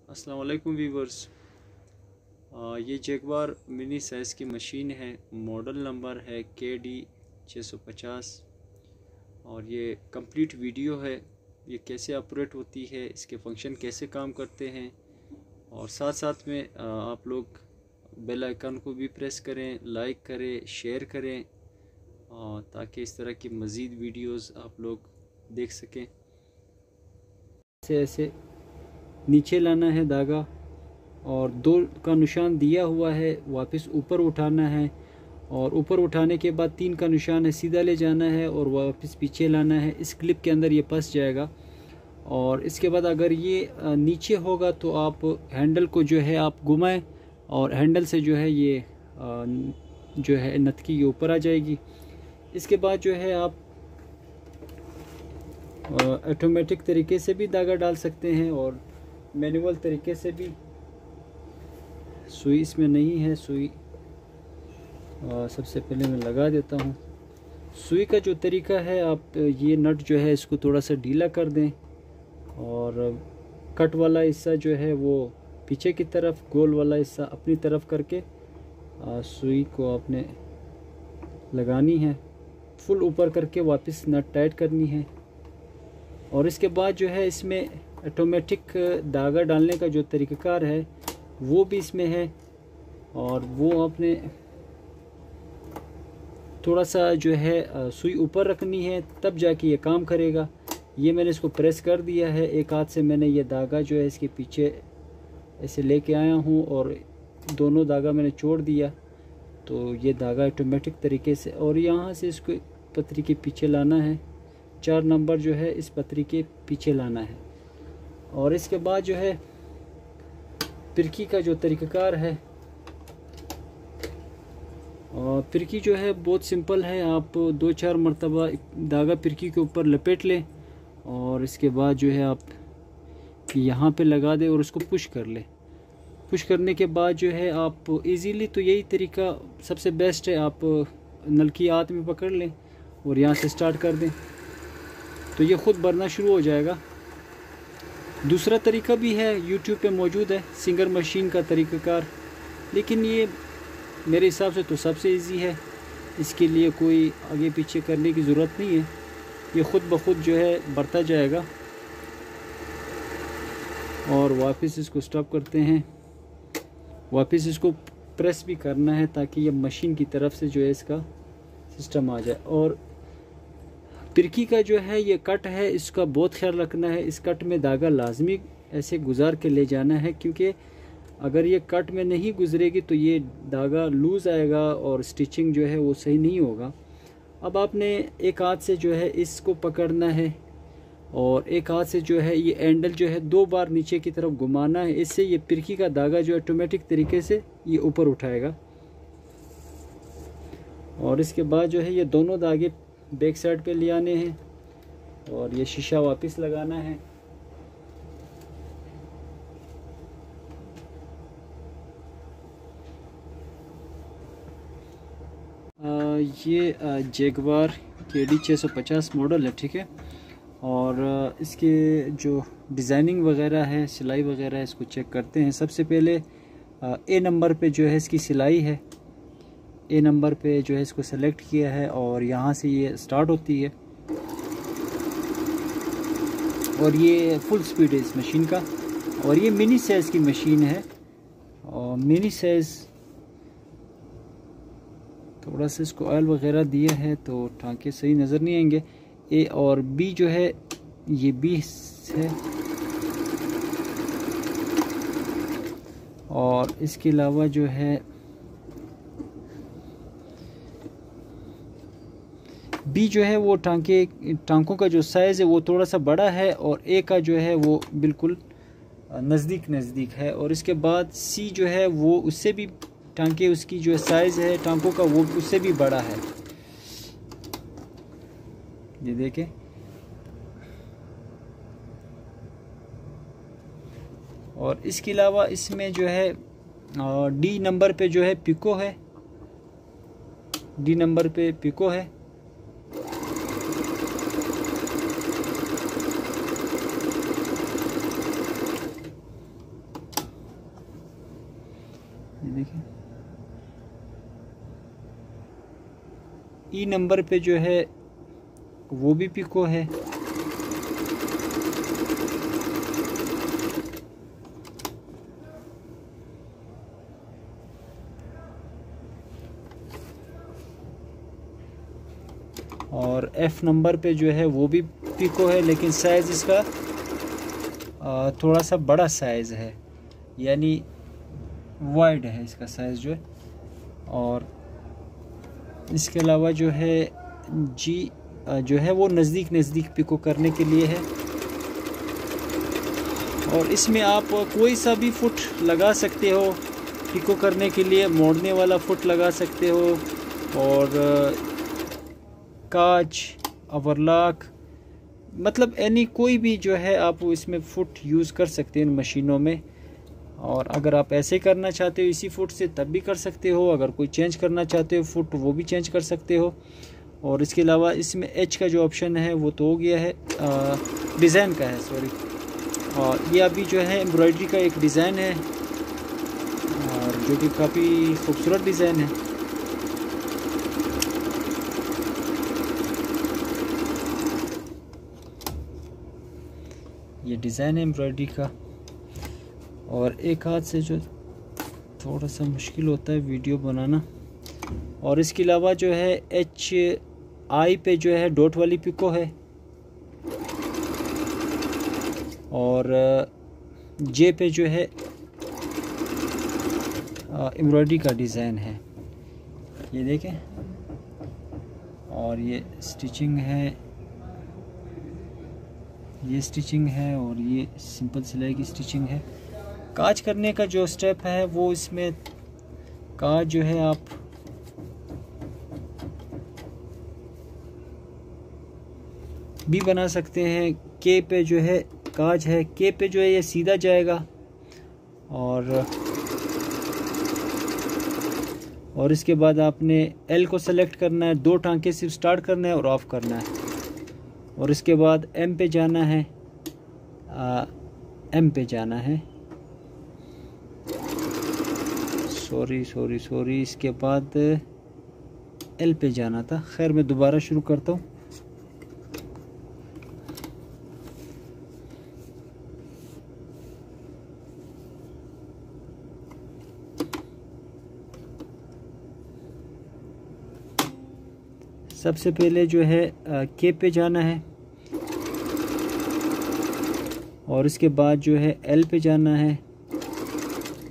अस्सलाम वालेकुम वीवर्स। ये जैगवार मिनी साइज़ की मशीन है। मॉडल नंबर है KD 650 और ये कंप्लीट वीडियो है। ये कैसे ऑपरेट होती है, इसके फंक्शन कैसे काम करते हैं, और साथ साथ में आप लोग बेल आइकन को भी प्रेस करें, लाइक करें, शेयर करें, ताकि इस तरह की मज़ीद वीडियोस आप लोग देख सकें। ऐसे नीचे लाना है धागा और 2 का निशान दिया हुआ है, वापस ऊपर उठाना है और ऊपर उठाने के बाद 3 का निशान है, सीधा ले जाना है और वापस पीछे लाना है। इस क्लिप के अंदर ये फंस जाएगा। और इसके बाद अगर ये नीचे होगा तो आप हैंडल को जो है आप घुमाएं और हैंडल से जो है ये जो है नतकी ये ऊपर आ जाएगी। इसके बाद जो है आप ऑटोमेटिक तरीके से भी धागा डाल सकते हैं और मैनुअल तरीके से भी। सुई इसमें नहीं है, सुई सबसे पहले मैं लगा देता हूँ। सुई का जो तरीका है, आप ये नट जो है इसको थोड़ा सा ढीला कर दें और कट वाला हिस्सा जो है वो पीछे की तरफ, गोल वाला हिस्सा अपनी तरफ करके सुई को आपने लगानी है, फुल ऊपर करके वापस नट टाइट करनी है। और इसके बाद जो है इसमें ऑटोमेटिक धागा डालने का जो तरीक़ाकार है वो भी इसमें है और वो आपने थोड़ा सा जो है सुई ऊपर रखनी है, तब जाके ये काम करेगा। ये मैंने इसको प्रेस कर दिया है, एक हाथ से मैंने ये धागा जो है इसके पीछे ऐसे लेके आया हूँ और दोनों धागा मैंने छोड़ दिया, तो ये धागा ऑटोमेटिक तरीके से, और यहाँ से इसको पतरी के पीछे लाना है। 4 नंबर जो है इस पतरी के पीछे लाना है। और इसके बाद जो है फिरकी का जो तरीक़ाकार है, और फिरकी जो है बहुत सिंपल है। आप 2-4 मरतबा धागा फिरकी के ऊपर लपेट लें और इसके बाद जो है आप यहाँ पे लगा दें और उसको पुश कर लें। पुश करने के बाद जो है आप इजीली, तो यही तरीका सबसे बेस्ट है, आप नलकी हाथ में पकड़ लें और यहाँ से स्टार्ट कर दें तो ये ख़ुद भरना शुरू हो जाएगा। दूसरा तरीका भी है, YouTube पे मौजूद है, सिंगर मशीन का तरीक़ाकार, लेकिन ये मेरे हिसाब से तो सबसे इजी है। इसके लिए कोई आगे पीछे करने की ज़रूरत नहीं है, ये ख़ुद ब खुद जो है बढ़ता जाएगा। और वापस इसको स्टॉप करते हैं, वापस इसको प्रेस भी करना है ताकि ये मशीन की तरफ से जो है इसका सिस्टम आ जाए। और फिरकी का जो है ये कट है, इसका बहुत ख्याल रखना है। इस कट में धागा लाजमी ऐसे गुजार के ले जाना है, क्योंकि अगर ये कट में नहीं गुजरेगी तो ये धागा लूज़ आएगा और स्टिचिंग जो है वो सही नहीं होगा। अब आपने एक हाथ से जो है इसको पकड़ना है और एक हाथ से जो है ये हैंडल जो है 2 बार नीचे की तरफ घुमाना है। इससे ये फिरकी का धागा जो ऑटोमेटिक तरीके से ये ऊपर उठाएगा। और इसके बाद जो है ये दोनों धागे बैक साइड पे ले आने हैं और ये शीशा वापस लगाना है। ये जैगवार KD 650 मॉडल है, ठीक है। और इसके जो डिज़ाइनिंग वगैरह है, सिलाई वगैरह है, इसको चेक करते हैं। सबसे पहले A नंबर पे जो है इसकी सिलाई है, A नंबर पे जो है इसको सेलेक्ट किया है और यहाँ से ये स्टार्ट होती है और ये फुल स्पीड है इस मशीन का। और ये मिनी साइज़ की मशीन है और मिनी साइज़, थोड़ा सा इसको ऑयल वगैरह दिया है तो टांके सही नज़र नहीं आएंगे। A और B जो है ये B है। और इसके अलावा जो है B जो है वो टांकों का जो साइज़ है वो थोड़ा सा बड़ा है और A का जो है वो बिल्कुल नज़दीक है। और इसके बाद C जो है वो उससे भी टांके, उसकी जो साइज़ है टांकों का वो उससे भी बड़ा है, ये देखें। और इसके अलावा इसमें जो है D नंबर पे जो है पिको है, D नंबर पे पिको है। ये देखिए ई नंबर पे जो है वो भी पिको है। और एफ नंबर पे जो है वो भी पिको है, लेकिन साइज़ इसका थोड़ा सा बड़ा साइज़ है, यानी वाइड है इसका साइज़ जो है। और इसके अलावा जो है जी जो है वो नज़दीक पिको करने के लिए है। और इसमें आप कोई सा भी फुट लगा सकते हो पिको करने के लिए, मोड़ने वाला फुट लगा सकते हो, और कांच, ओवरलॉक, मतलब एनी कोई भी जो है आप इसमें फुट यूज़ कर सकते हैं इन मशीनों में। और अगर आप ऐसे करना चाहते हो इसी फुट से तब भी कर सकते हो, अगर कोई चेंज करना चाहते हो फुट वो भी चेंज कर सकते हो। और इसके अलावा इसमें एच का जो ऑप्शन है वो तो हो गया है, डिज़ाइन का है सॉरी। और ये अभी जो है एम्ब्रॉयडरी का एक डिज़ाइन है, और जो कि काफ़ी खूबसूरत डिज़ाइन है। ये डिज़ाइन है एम्ब्रॉयडरी का, और एक हाथ से जो थोड़ा सा मुश्किल होता है वीडियो बनाना। और इसके अलावा जो है एच आई पे जो है डॉट वाली पिको है, और जे पे जो है एम्ब्रॉयडरी का डिज़ाइन है, ये देखें। और ये स्टिचिंग है, ये स्टिचिंग है, और ये सिंपल सिलाई की स्टिचिंग है। काज करने का जो स्टेप है वो इसमें काज जो है आप भी बना सकते हैं। के पे जो है काज है, के पे जो है ये सीधा जाएगा, और इसके बाद आपने एल को सेलेक्ट करना है, 2 टांके सिर्फ स्टार्ट करना है और ऑफ करना है। और इसके बाद एम पे जाना है, एम पे जाना है, सॉरी इसके बाद एल पे जाना था। खैर मैं दोबारा शुरू करता हूँ। सबसे पहले जो है के पे जाना है, और इसके बाद जो है एल पे जाना है,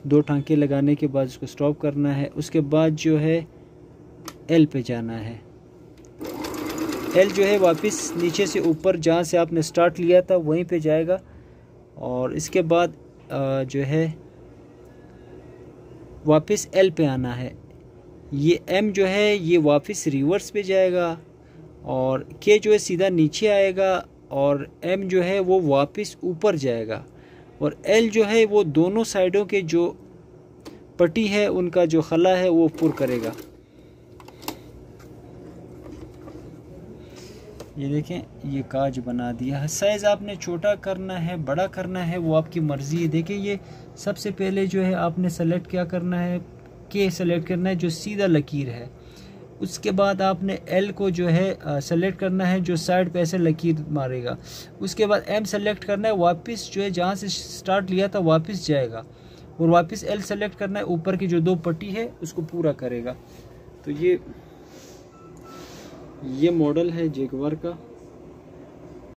2 टांके लगाने के बाद इसको स्टॉप करना है। उसके बाद जो है एल पे जाना है। एल जो है वापस नीचे से ऊपर जहाँ से आपने स्टार्ट लिया था वहीं पे जाएगा, और इसके बाद जो है वापस एल पे आना है। ये एम जो है ये वापस रिवर्स पे जाएगा, और के जो है सीधा नीचे आएगा, और एम जो है वो वापस ऊपर जाएगा, और एल जो है वो दोनों साइडों के जो पट्टी है उनका जो खला है वो पुर करेगा। ये देखें ये काज बना दिया है। साइज़ आपने छोटा करना है बड़ा करना है वो आपकी मर्ज़ी है। देखिए ये सबसे पहले जो है आपने सेलेक्ट क्या करना है, के सेलेक्ट करना है जो सीधा लकीर है। उसके बाद आपने एल को जो है सेलेक्ट करना है जो साइड पे ऐसे लकीर मारेगा। उसके बाद एम सेलेक्ट करना है, वापस जो है जहाँ से स्टार्ट लिया था वापस जाएगा, और वापस एल सेलेक्ट करना है, ऊपर की जो 2 पट्टी है उसको पूरा करेगा। तो ये मॉडल है जैगुआर का।